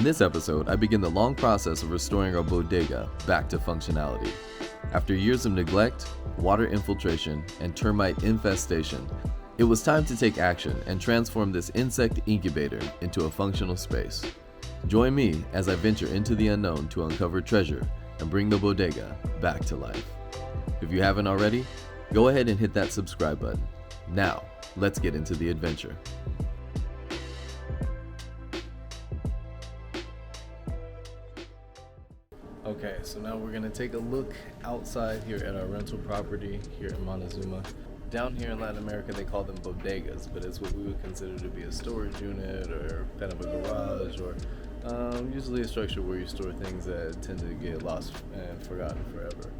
In this episode, I begin the long process of restoring our bodega back to functionality. After years of neglect, water infiltration, and termite infestation, it was time to take action and transform this insect incubator into a functional space. Join me as I venture into the unknown to uncover treasure and bring the bodega back to life. If you haven't already, go ahead and hit that subscribe button. Now, let's get into the adventure. Okay, so now we're gonna take a look outside here at our rental property here in Montezuma. Down here in Latin America, they call them bodegas, but it's what we would consider to be a storage unit or kind of a garage, or usually a structure where you store things that tend to get lost and forgotten forever.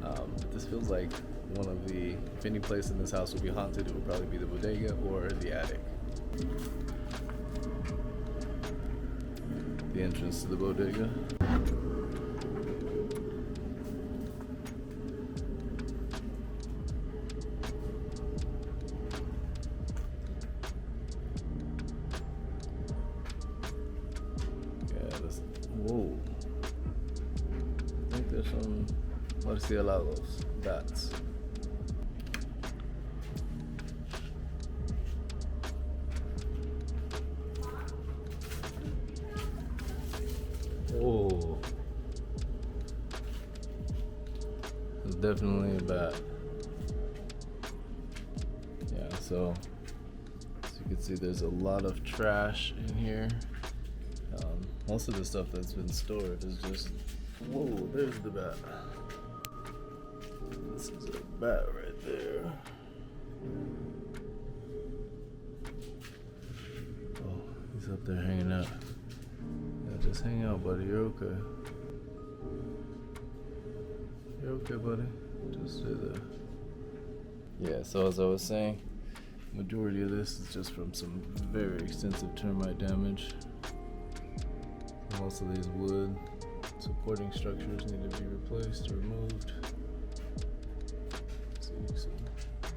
But this feels like one of the, if any place in this house will be haunted, it would probably be the bodega or the attic. The entrance to the bodega. Whoa. I think there's some murciélagos, bats. Oh. It's definitely a bat. Yeah, so as you can see, there's a lot of trash in here. Most of the stuff that's been stored is just, whoa, there's the bat. This is a bat right there. Oh, he's up there hanging out. Yeah, just hang out, buddy. You're okay. You're okay, buddy. Just stay there. Yeah, so as I was saying, majority of this is just from some very extensive termite damage. Most of these wood supporting structures need to be replaced or removed. See some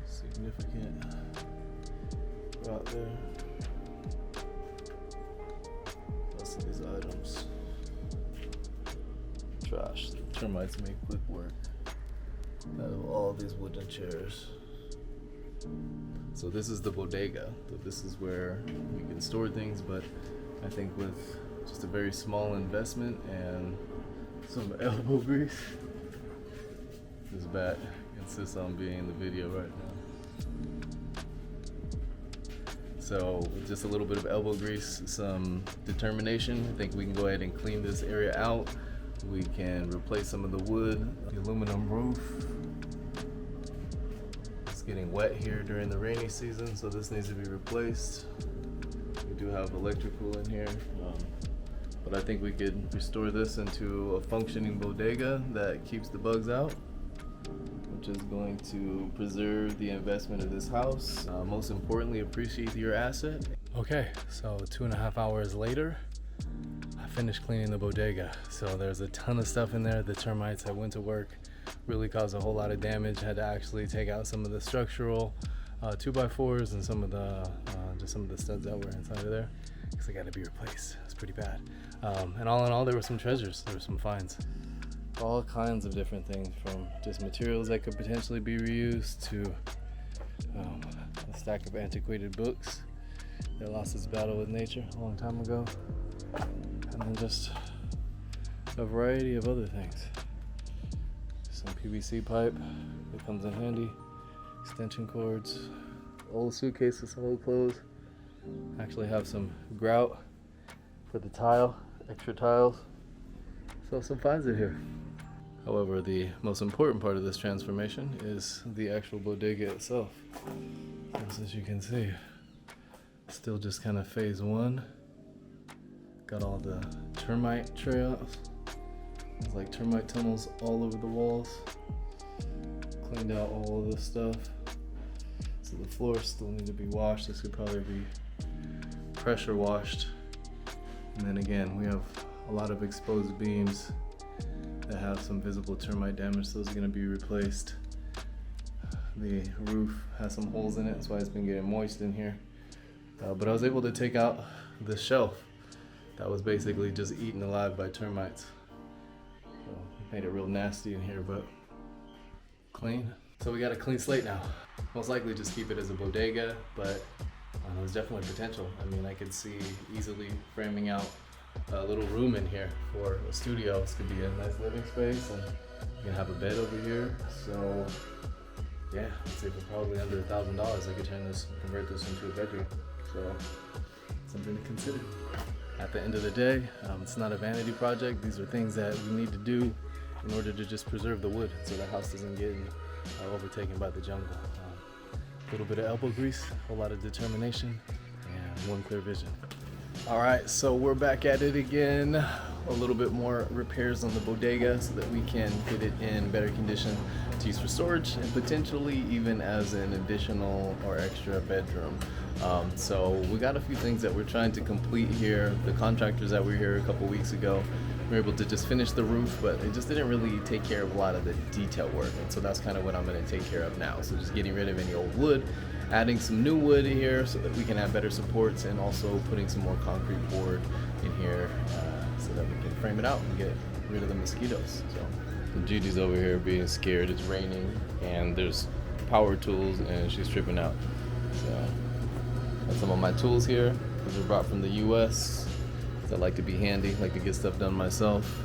significant rot there. Most of these items, trash. The termites make quick work out of all these wooden chairs. So this is the bodega. So this is where we can store things, but I think with just a very small investment and some elbow grease. This bat insists on being in the video right now. So with just a little bit of elbow grease, some determination, I think we can go ahead and clean this area out. We can replace some of the wood, the aluminum roof. It's getting wet here during the rainy season, so this needs to be replaced. We do have electrical in here. But I think we could restore this into a functioning bodega that keeps the bugs out, which is going to preserve the investment of this house. Most importantly, appreciate your asset. Okay, so 2.5 hours later, I finished cleaning the bodega. So there's a ton of stuff in there. The termites that went to work really caused a whole lot of damage. Had to actually take out some of the structural 2x4s and some of the just some of the studs that were inside of there, because they got to be replaced. It's pretty bad. And all in all, there were some treasures. There were some finds. All kinds of different things, from just materials that could potentially be reused to a stack of antiquated books that lost its battle with nature a long time ago. And then just a variety of other things. Some PVC pipe that comes in handy, extension cords, old suitcases full of clothes. Actually have some grout for the tile, extra tiles. So some finds in here. However, the most important part of this transformation is the actual bodega itself. As you can see, still just kind of phase one. Got all the termite trails. There's like termite tunnels all over the walls. Cleaned out all of this stuff. So the floors still need to be washed. This could probably be pressure washed. And then again, we have a lot of exposed beams that have some visible termite damage. Those are going to be replaced. The roof has some holes in it, that's why it's been getting moist in here. But I was able to take out the shelf that was basically just eaten alive by termites. So made it real nasty in here, but clean. So we got a clean slate now. Most likely just keep it as a bodega, but there's definitely potential. I mean, I could see easily framing out a little room in here for a studio. This could be a nice living space, and you can have a bed over here. So yeah, I'd say for probably under $1,000, I could convert this into a bedroom. So something to consider. At the end of the day, it's not a vanity project. These are things that we need to do in order to just preserve the wood so the house doesn't get overtaken by the jungle. A little bit of elbow grease, a whole lot of determination, and one clear vision. All right, so we're back at it again. A little bit more repairs on the bodega so that we can get it in better condition to use for storage and potentially even as an additional or extra bedroom. So we got a few things that we're trying to complete here. The contractors that were here a couple weeks ago were able to just finish the roof, but it just didn't really take care of a lot of the detail work. And so that's kind of what I'm going to take care of now. So just getting rid of any old wood, adding some new wood here so that we can have better supports, and also putting some more concrete board in here so that we can frame it out and get rid of the mosquitoes. So Judy's over here being scared. It's raining and there's power tools and she's tripping out. So got some of my tools here. These were brought from the US. I like to be handy, like to get stuff done myself.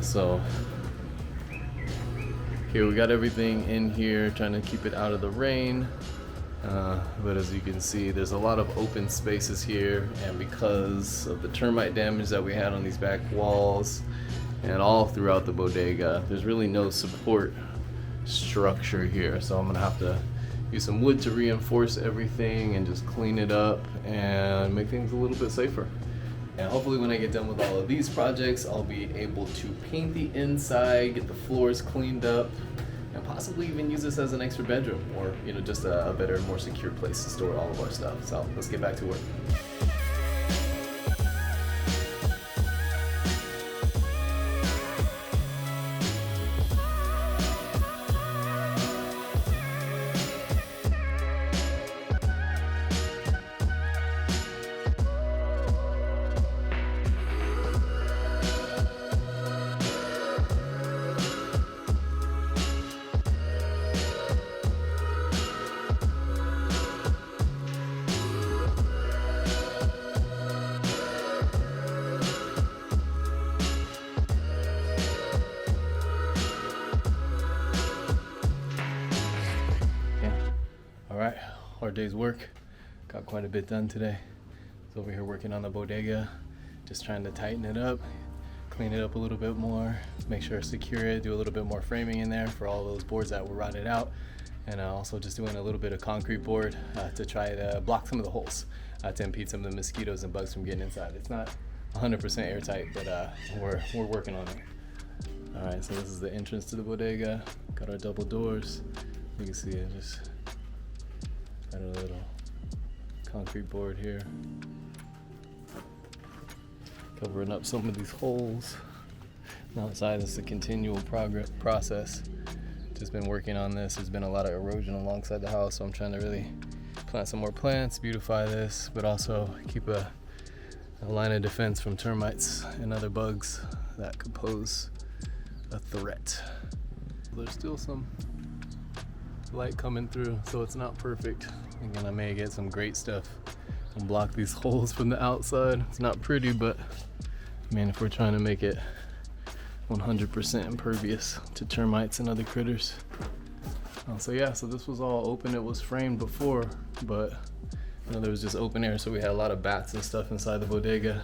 So here we got everything in here, trying to keep it out of the rain. But as you can see, there's a lot of open spaces here, and because of the termite damage that we had on these back walls and all throughout the bodega, there's really no support structure here. So I'm gonna have to use some wood to reinforce everything and just clean it up and make things a little bit safer. And hopefully when I get done with all of these projects, I'll be able to paint the inside, get the floors cleaned up, and possibly even use this as an extra bedroom, or just a better, more secure place to store all of our stuff. So let's get back to work. Alright, hard day's work. Got quite a bit done today. So over here working on the bodega, just trying to tighten it up, clean it up a little bit more, make sure I secure it, do a little bit more framing in there for all those boards that were rotted out, and also just doing a little bit of concrete board to try to block some of the holes to impede some of the mosquitoes and bugs from getting inside. It's not 100% airtight, but we're working on it. Alright, so this is the entrance to the bodega. Got our double doors. You can see it, just got a little concrete board here, covering up some of these holes. And outside, it's a continual process. Just been working on this. There's been a lot of erosion alongside the house, so I'm trying to really plant some more plants, beautify this, but also keep a line of defense from termites and other bugs that could pose a threat. There's still some light coming through, so it's not perfect. Again, I may get some great stuff and block these holes from the outside. It's not pretty, but I mean, if we're trying to make it 100% impervious to termites and other critters. So yeah, so this was all open. It was framed before, but there was just open air, so we had a lot of bats and stuff inside the bodega.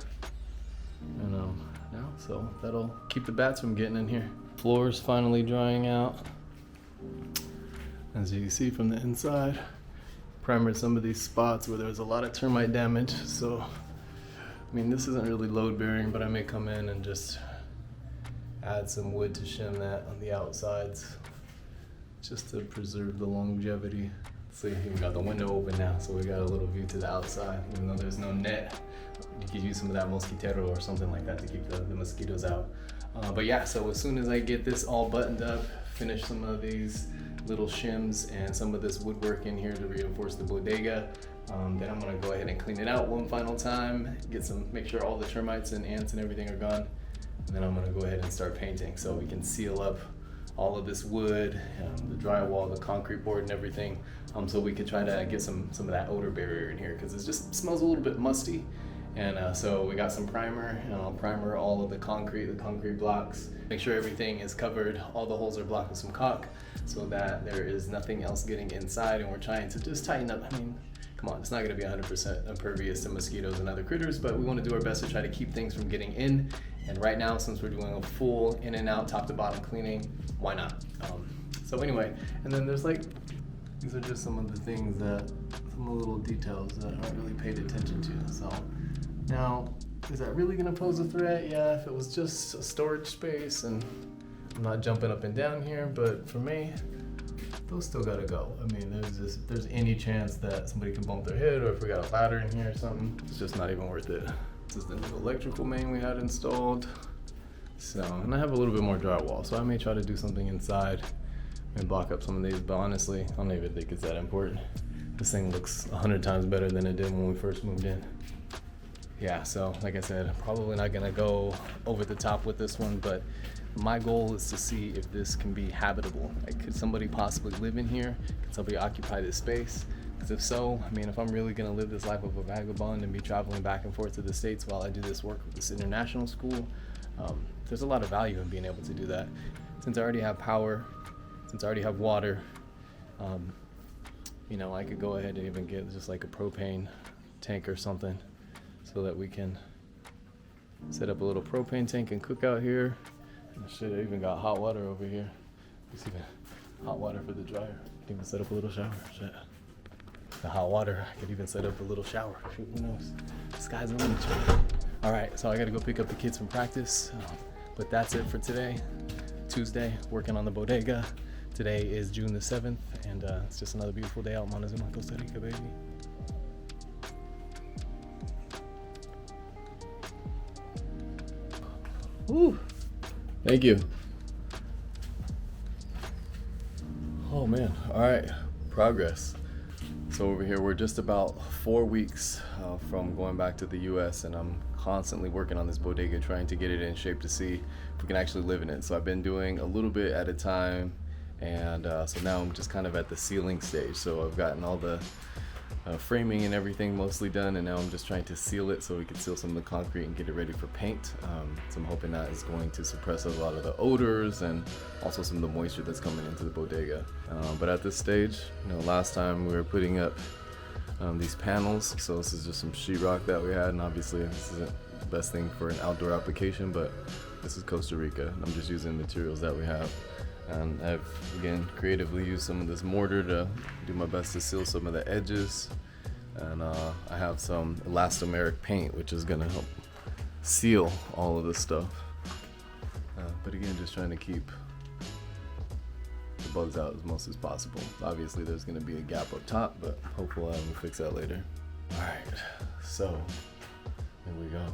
And now, so that'll keep the bats from getting in here. Floor's finally drying out. As you can see from the inside, primered some of these spots where there's a lot of termite damage. So, I mean, this isn't really load bearing, but I may come in and just add some wood to shim that on the outsides, just to preserve the longevity. See, we got the window open now, so we got a little view to the outside. Even though there's no net, you could use some of that mosquitero or something like that to keep the mosquitoes out. But yeah, so as soon as I get this all buttoned up, finish some of these little shims and some of this woodwork in here to reinforce the bodega, Then I'm gonna go ahead and clean it out one final time, make sure all the termites and ants and everything are gone. And then I'm gonna go ahead and start painting so we can seal up all of this wood, the drywall, the concrete board and everything, so we could try to get some of that odor barrier in here, because it just smells a little bit musty. And so we got some primer, and I'll primer all of the concrete blocks, make sure everything is covered, all the holes are blocked with some caulk, so that there is nothing else getting inside, and we're trying to just tighten up. I mean, come on, it's not gonna be 100% impervious to mosquitoes and other critters, but we wanna do our best to try to keep things from getting in. And right now, since we're doing a full in and out, top to bottom cleaning, why not? So anyway, and then there's these are just some of the things some of the little details that aren't really paid attention to. So now, is that really gonna pose a threat? Yeah, if it was just a storage space and I'm not jumping up and down here, but for me, those still gotta go. I mean, if there's any chance that somebody can bump their head, or if we got a ladder in here or something, it's just not even worth it. This is the new electrical main we had installed. So, and I have a little bit more drywall, so I may try to do something inside and block up some of these, but honestly, I don't even think it's that important. This thing looks 100 times better than it did when we first moved in. Yeah, so like I said, probably not gonna go over the top with this one, but my goal is to see if this can be habitable. Like, could somebody possibly live in here? Could somebody occupy this space? Because if so, I mean, if I'm really gonna live this life of a vagabond and be traveling back and forth to the States while I do this work with this international school, there's a lot of value in being able to do that. Since I already have power, since I already have water, you know, I could go ahead and even get just like a propane tank or something, so that we can set up a little propane tank and cook out here. And shit, I even got hot water over here. There's even hot water for the dryer. I can even set up a little shower. Shit. The hot water, I could even set up a little shower. Shoot, who knows? The sky's the limit. All right, so I gotta go pick up the kids from practice. But that's it for today. Tuesday, working on the bodega. Today is June the 7th, and it's just another beautiful day out in Montezuma, Costa Rica, baby. Woo! Thank you. Oh man, all right, progress. So over here, we're just about 4 weeks from going back to the US, and I'm constantly working on this bodega, trying to get it in shape to see if we can actually live in it. So I've been doing a little bit at a time, and so now I'm just kind of at the sealing stage. So I've gotten all the framing and everything mostly done, and now I'm just trying to seal it so we can seal some of the concrete and get it ready for paint. So I'm hoping that is going to suppress a lot of the odors and also some of the moisture that's coming into the bodega. But at this stage, you know, last time we were putting up these panels, so this is just some sheetrock that we had, and obviously this isn't the best thing for an outdoor application, but this is Costa Rica, and I'm just using materials that we have. And I've, again, creatively used some of this mortar to do my best to seal some of the edges. And I have some elastomeric paint, which is gonna help seal all of this stuff. But again, just trying to keep the bugs out as much as possible. Obviously, there's gonna be a gap up top, but hopefully we'll fix that later. All right, so here we go.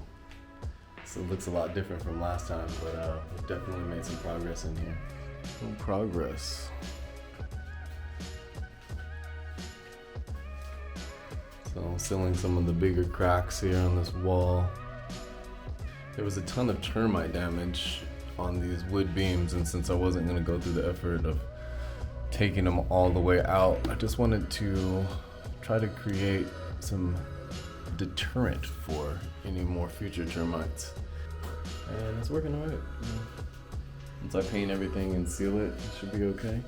So it looks a lot different from last time, but we've definitely made some progress in here. Some progress. So sealing some of the bigger cracks here on this wall. There was a ton of termite damage on these wood beams, and since I wasn't going to go through the effort of taking them all the way out, I just wanted to try to create some deterrent for any more future termites. And it's working alright. Once I paint everything and seal it, it should be okay.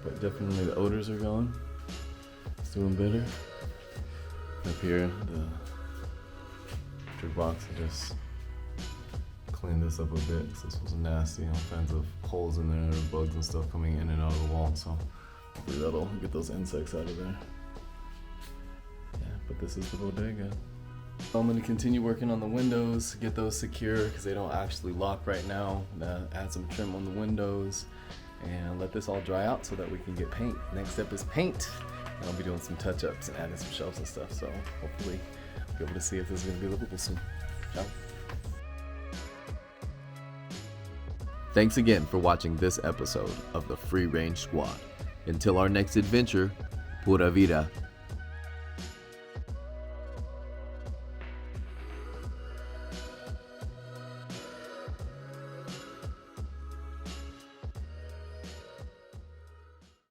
But definitely the odors are gone. It's doing better. Up here, the electric box, I just cleaned this up a bit because this was nasty. All kinds of holes in there, bugs and stuff coming in and out of the wall. So hopefully that'll get those insects out of there. Yeah, but this is the bodega. I'm going to continue working on the windows, get those secure because they don't actually lock right now. Add some trim on the windows and let this all dry out so that we can get paint. Next step is paint. And I'll be doing some touch-ups and adding some shelves and stuff. So hopefully I'll be able to see if this is going to be livable soon. Ciao. Thanks again for watching this episode of the Free Range Squad. Until our next adventure, pura vida.